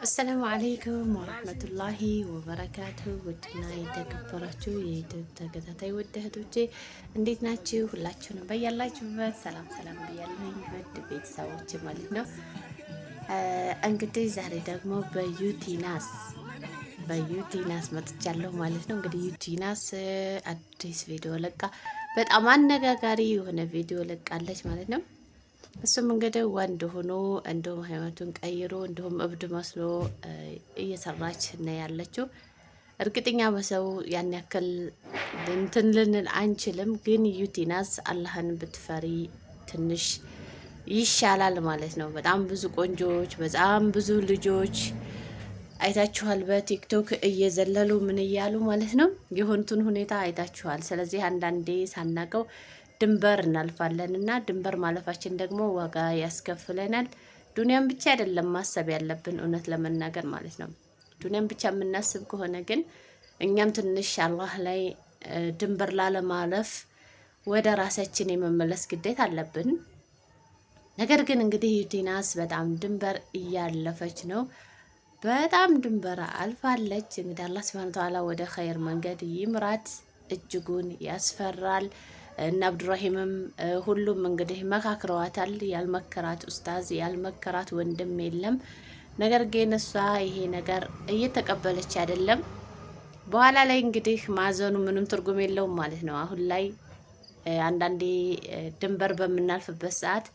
አሰላሙ አለይኩም ወራህመቱላሂ ወበረካቱ። ውድና የተከበራችሁ የዩቲዩብ ተከታታይ ውድ እህቶቼ እንዴት ናችሁ? ሁላችሁንም በያላችሁበት ሰላም ሰላም ብያለሁኝ። ውድ ቤተሰቦች ማለት ነው። እንግዲህ ዛሬ ደግሞ በዩቲናስ መጥቻለሁ ማለት ነው። እንግዲህ ዩቲናስ አዲስ ቪዲዮ ለቃ በጣም አነጋጋሪ የሆነ ቪዲዮ ለቃለች ማለት ነው። እሱም እንግዲህ ወንድ ሆኖ እንዲሁም ሃይማኖቱን ቀይሮ እንዲሁም እብድ መስሎ እየሰራች ነው ያለችው። እርግጠኛ በሰው ያን ያክል እንትን ልንል አንችልም፣ ግን ዩቲናስ አላህን ብትፈሪ ትንሽ ይሻላል ማለት ነው። በጣም ብዙ ቆንጆዎች፣ በጣም ብዙ ልጆች አይታችኋል። በቲክቶክ እየዘለሉ ምን እያሉ ማለት ነው የሆኑትን ሁኔታ አይታችኋል። ስለዚህ አንዳንዴ ሳናቀው ድንበር እናልፋለን እና ድንበር ማለፋችን ደግሞ ዋጋ ያስከፍለናል። ዱንያን ብቻ አይደለም ማሰብ ያለብን እውነት ለመናገር ማለት ነው። ዱንያን ብቻ የምናስብ ከሆነ ግን እኛም ትንሽ አላህ ላይ ድንበር ላለማለፍ ወደ ራሳችን የመመለስ ግዴታ አለብን። ነገር ግን እንግዲህ ዩቲናስ በጣም ድንበር እያለፈች ነው። በጣም ድንበር አልፋለች። እንግዲህ አላህ ሱብሃነሁ ወተዓላ ወደ ኸይር መንገድ ይምራት። እጅጉን ያስፈራል። እና አብዱራሂምም ሁሉም እንግዲህ መካክረዋታል። ያልመከራት ኡስታዝ ያልመከራት ወንድም የለም። ነገር ግን እሷ ይሄ ነገር እየተቀበለች አይደለም። በኋላ ላይ እንግዲህ ማዘኑ ምንም ትርጉም የለውም ማለት ነው። አሁን ላይ አንዳንዴ ድንበር በምናልፍበት ሰዓት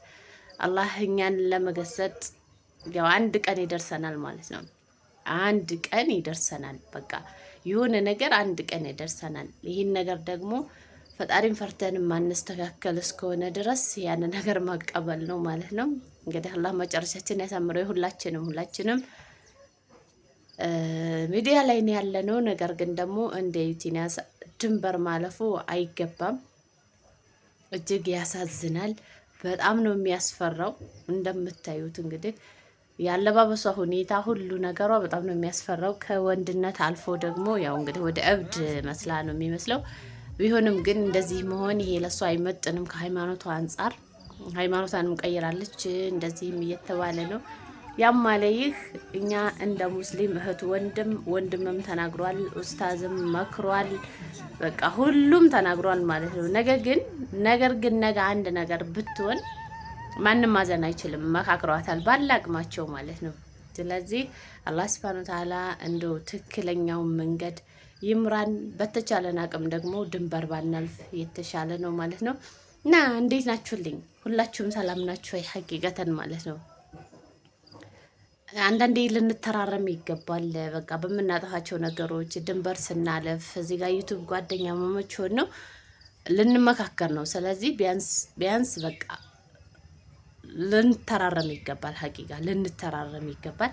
አላህ እኛን ለመገሰጥ ያው አንድ ቀን ይደርሰናል ማለት ነው። አንድ ቀን ይደርሰናል። በቃ የሆነ ነገር አንድ ቀን ይደርሰናል። ይህን ነገር ደግሞ ፈጣሪን ፈርተን ማንስተካከል እስከሆነ ድረስ ያን ነገር ማቀበል ነው ማለት ነው። እንግዲህ አላህ መጨረሻችን ያሳምረው። ሁላችንም ሚዲያ ላይ ነው ያለነው። ነገር ግን ደግሞ እንደ ዩቲናስ ድንበር ማለፉ አይገባም። እጅግ ያሳዝናል። በጣም ነው የሚያስፈራው። እንደምታዩት እንግዲህ ያለባበሷ ሁኔታ ሁሉ ነገሯ በጣም ነው የሚያስፈራው። ከወንድነት አልፎ ደግሞ ያው እንግዲህ ወደ እብድ መስላ ነው የሚመስለው። ቢሆንም ግን እንደዚህ መሆን ይሄ ለሷ አይመጥንም። ከሃይማኖቷ አንጻር ሃይማኖቷንም ቀይራለች እንደዚህም እየተባለ ነው። ያም ማለ ይህ እኛ እንደ ሙስሊም እህት ወንድምም ተናግሯል፣ ኡስታዝም መክሯል፣ በቃ ሁሉም ተናግሯል ማለት ነው። ነገር ግን ነገ አንድ ነገር ብትሆን ማንም ማዘን አይችልም። መካክሯታል ባላቅማቸው ማለት ነው። ስለዚህ አላህ ሱብሃነሁ ወተዓላ እንደው ትክክለኛውን መንገድ ይምራን። በተቻለን አቅም ደግሞ ድንበር ባናልፍ የተሻለ ነው ማለት ነው። እና እንዴት ናችሁልኝ? ሁላችሁም ሰላም ናችሁ ወይ? ሀቂቀተን ማለት ነው አንዳንዴ ልንተራረም ይገባል። በቃ በምናጠፋቸው ነገሮች ድንበር ስናለፍ እዚህ ጋር ዩቱብ ጓደኛ መመች ሆን ነው ልንመካከር ነው። ስለዚህ ቢያንስ በቃ ልንተራረም ይገባል። ሀቂቃ ልንተራረም ይገባል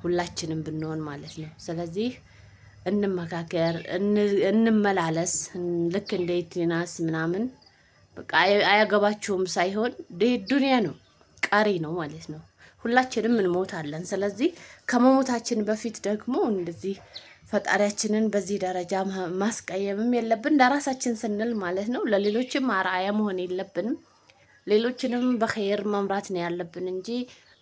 ሁላችንም ብንሆን ማለት ነው። ስለዚህ እንመካከር፣ እንመላለስ። ልክ እንደ ዩቲናስ ምናምን በቃ አያገባችሁም ሳይሆን ዱንያ ነው፣ ቀሪ ነው ማለት ነው። ሁላችንም እንሞታለን። ስለዚህ ከመሞታችን በፊት ደግሞ እንደዚህ ፈጣሪያችንን በዚህ ደረጃ ማስቀየምም የለብን ለራሳችን ስንል ማለት ነው። ለሌሎችም አርአያ መሆን የለብንም። ሌሎችንም በኸይር መምራት ነው ያለብን እንጂ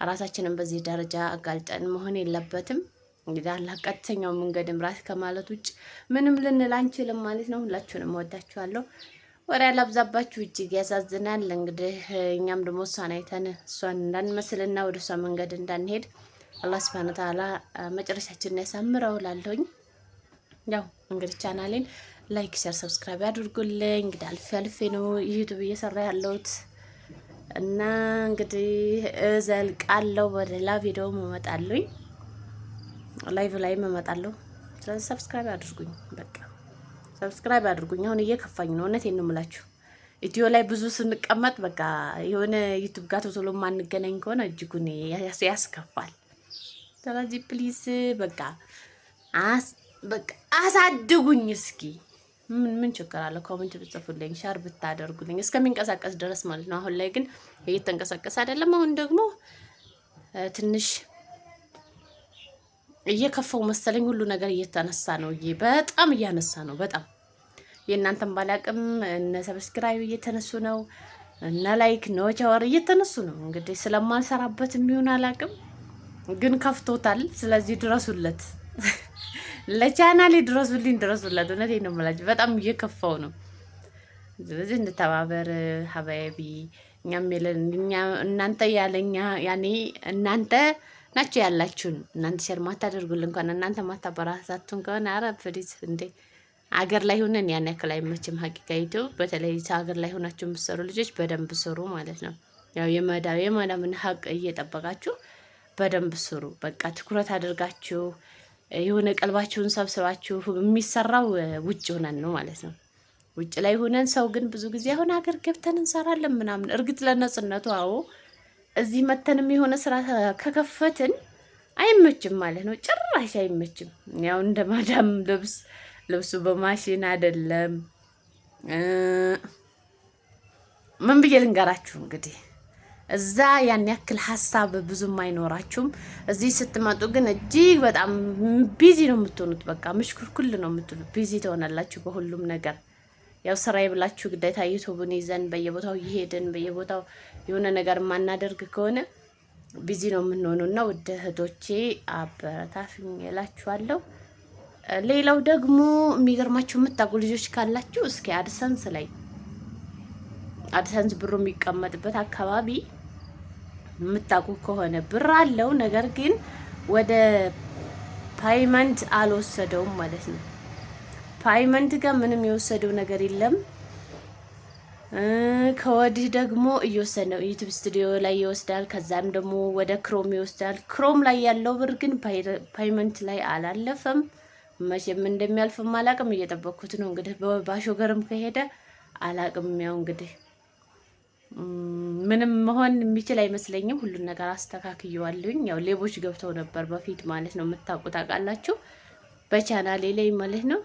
ራሳችንን በዚህ ደረጃ አጋልጠን መሆን የለበትም። እንግዲህ አላህ ቀጥተኛው መንገድ ምራት ከማለት ውጭ ምንም ልንል አንችልም ማለት ነው። ሁላችሁንም ወዳችኋለሁ። ወሬ አላብዛባችሁ። እጅግ ያሳዝናል። እንግዲህ እኛም ደግሞ እሷን አይተን እሷን እንዳንመስልና ወደ እሷ መንገድ እንዳንሄድ አላህ ሱብሃነሁ ወተዓላ መጨረሻችንን ያሳምረው እላለሁኝ። ያው እንግዲህ ቻናሌን ላይክ፣ ሼር፣ ሰብስክራይብ አድርጉልኝ። እንግዲህ አልፌ ነው ዩቲዩብ እየሰራ ያለሁት እና እንግዲህ እዘልቃለሁ። በሌላ ቪዲዮ እመጣለሁኝ፣ ላይቭ ላይ እመጣለሁ። ስለዚህ ሰብስክራይብ አድርጉኝ። በቃ ሰብስክራይብ አድርጉኝ። አሁን እየከፋኝ ነው፣ እውነቴን ነው የምላችሁ። ኢትዮ ላይ ብዙ ስንቀመጥ በቃ የሆነ ዩቲዩብ ጋር ቶሎ ማንገናኝ ከሆነ እጅጉን ያስከፋል። ስለዚህ ፕሊዝ በቃ አሳድጉኝ እስኪ። ምን ችግር አለው? ኮሜንት ብትጽፉልኝ፣ ሻር ብታደርጉልኝ እስከሚንቀሳቀስ ድረስ ማለት ነው። አሁን ላይ ግን እየተንቀሳቀሰ አይደለም። አሁን ደግሞ ትንሽ እየከፋው መሰለኝ። ሁሉ ነገር እየተነሳ ነው፣ በጣም እያነሳ ነው። በጣም የእናንተን ባላቅም እነ ሰብስክራይብ እየተነሱ ነው፣ እነ ላይክ ነው ቻወር እየተነሱ ነው። እንግዲህ ስለማልሰራበት የሚሆን አላቅም ግን ከፍቶታል። ስለዚህ ድረሱለት፣ ለቻናሌ ድረሱልኝ፣ ድረሱለት። እውነቴን ነው የምላችሁ፣ በጣም እየከፋው ነው። ስለዚህ እንተባበር ሀባይቢ። እኛም የለን እናንተ ያለኛ ያኔ እናንተ ናቸው ያላችሁን። እናንተ ሸር ማታደርጉልን እንኳን እናንተ ማታበራታቱን ከሆነ አረ ፕሊዝ እንዴ አገር ላይ ሆነን ያን ያክል አይመችም። ሀቂቃ ዩቲዩብ በተለይ ሀገር ላይ ሆናችሁ የምትሰሩ ልጆች በደንብ ስሩ ማለት ነው። ያው የማዳምን ሀቅ እየጠበቃችሁ በደንብ ስሩ። በቃ ትኩረት አድርጋችሁ የሆነ ቀልባችሁን ሰብስባችሁ የሚሰራው ውጭ ሆነን ነው ማለት ነው። ውጭ ላይ ሆነን ሰው ግን ብዙ ጊዜ አሁን ሀገር ገብተን እንሰራለን ምናምን። እርግጥ ለነጽነቱ አዎ፣ እዚህ መተንም የሆነ ስራ ከከፈትን አይመችም ማለት ነው። ጭራሽ አይመችም። ያው እንደ ማዳም ልብሱ በማሽን አይደለም። ምን ብዬ ልንገራችሁ እንግዲህ እዛ ያን ያክል ሀሳብ ብዙም አይኖራችሁም። እዚህ ስትመጡ ግን እጅግ በጣም ቢዚ ነው የምትሆኑት። በቃ ምሽኩልኩል ነው የምትሆኑት። ቢዚ ትሆናላችሁ በሁሉም ነገር። ያው ስራዬ ብላችሁ ግዴታ ዩቱብን ይዘን በየቦታው እየሄድን በየቦታው የሆነ ነገር የማናደርግ ከሆነ ቢዚ ነው የምንሆነው እና ውድ እህቶቼ አበረታቱኝ እላችኋለሁ። ሌላው ደግሞ የሚገርማችሁ የምታውቁ ልጆች ካላችሁ እስኪ አድሰንስ ላይ አድሰንስ ብሩ የሚቀመጥበት አካባቢ የምታውቁ ከሆነ ብር አለው፣ ነገር ግን ወደ ፓይመንት አልወሰደውም ማለት ነው። ፓይመንት ጋር ምንም የወሰደው ነገር የለም። ከወዲህ ደግሞ እየወሰደው ዩቲዩብ ስቱዲዮ ላይ ይወስዳል፣ ከዛም ደግሞ ወደ ክሮም ይወስዳል። ክሮም ላይ ያለው ብር ግን ፓይመንት ላይ አላለፈም። መቼም እንደሚያልፍም አላቅም፣ እየጠበቅኩት ነው እንግዲህ። ባሾገርም ከሄደ አላቅም። ያው እንግዲህ ምንም መሆን የሚችል አይመስለኝም። ሁሉን ነገር አስተካክየዋለሁኝ። ያው ሌቦች ገብተው ነበር በፊት ማለት ነው፣ የምታውቁት ታውቃላችሁ፣ በቻናሌ ላይ ማለት ነው።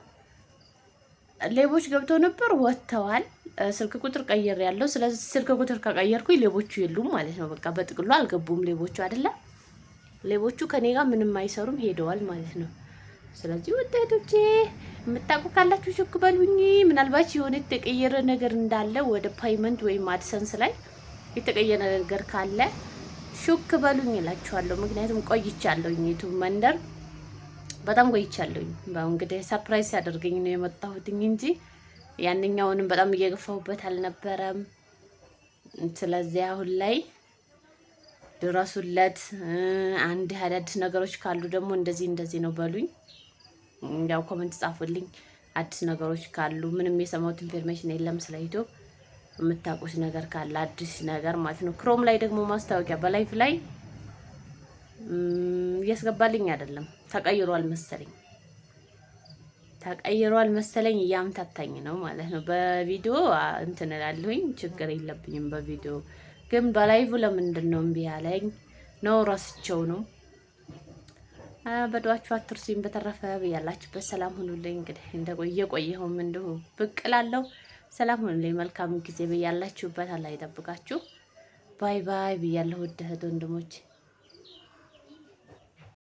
ሌቦች ገብተው ነበር፣ ወጥተዋል። ስልክ ቁጥር ቀየር ያለው። ስለዚህ ስልክ ቁጥር ከቀየርኩኝ ሌቦቹ የሉም ማለት ነው። በቃ በጥቅሉ አልገቡም ሌቦቹ አይደለ? ሌቦቹ ከኔ ጋር ምንም አይሰሩም፣ ሄደዋል ማለት ነው። ስለዚህ ወጣቶቼ የምታውቁ ካላችሁ ሹክ በሉኝ። ምናልባት የሆነ የተቀየረ ነገር እንዳለ ወደ ፓይመንት ወይም አድሰንስ ላይ የተቀየረ ነገር ካለ ሹክ በሉኝ እላችኋለሁ። ምክንያቱም ቆይቻለሁኝ ዩቲዩብ መንደር በጣም ቆይቻለሁኝ። ባው እንግዲህ ሰርፕራይዝ ያደርገኝ ነው የመጣሁትኝ እንጂ ያንኛውንም በጣም እየገፋሁበት አልነበረም። ስለዚህ አሁን ላይ ድረሱለት። አንድ አዳዲስ ነገሮች ካሉ ደግሞ እንደዚህ ነው በሉኝ። ያው ኮሜንት ጻፉልኝ አዲስ ነገሮች ካሉ። ምንም የሰማሁት ኢንፎርሜሽን የለም ስለ ዩቲዩብ። የምታውቁት ነገር ካለ አዲስ ነገር ማለት ነው። ክሮም ላይ ደግሞ ማስታወቂያ በላይፍ ላይ እያስገባልኝ አይደለም። ተቀይሯል መሰለኝ እያምታታኝ ነው ማለት ነው። በቪዲዮ እንትን እላለሁኝ ችግር የለብኝም። በቪዲዮ ግን በላይቭ ለምንድን ነው እምቢ ያለኝ? ነው ረስቸው ነው። በዱአችሁ አትርሱኝ። በተረፈ ብያላችሁበት ሰላም ሁኑልኝ። እንግዲህ ቆየሁም እንዲሁ ብቅ እላለሁ። ሰላም ሁኑልኝ። መልካም ጊዜ ብያላችሁበት። አላህ ይጠብቃችሁ። ባይ ባይ ብያለሁ ውድ እህት ወንድሞች።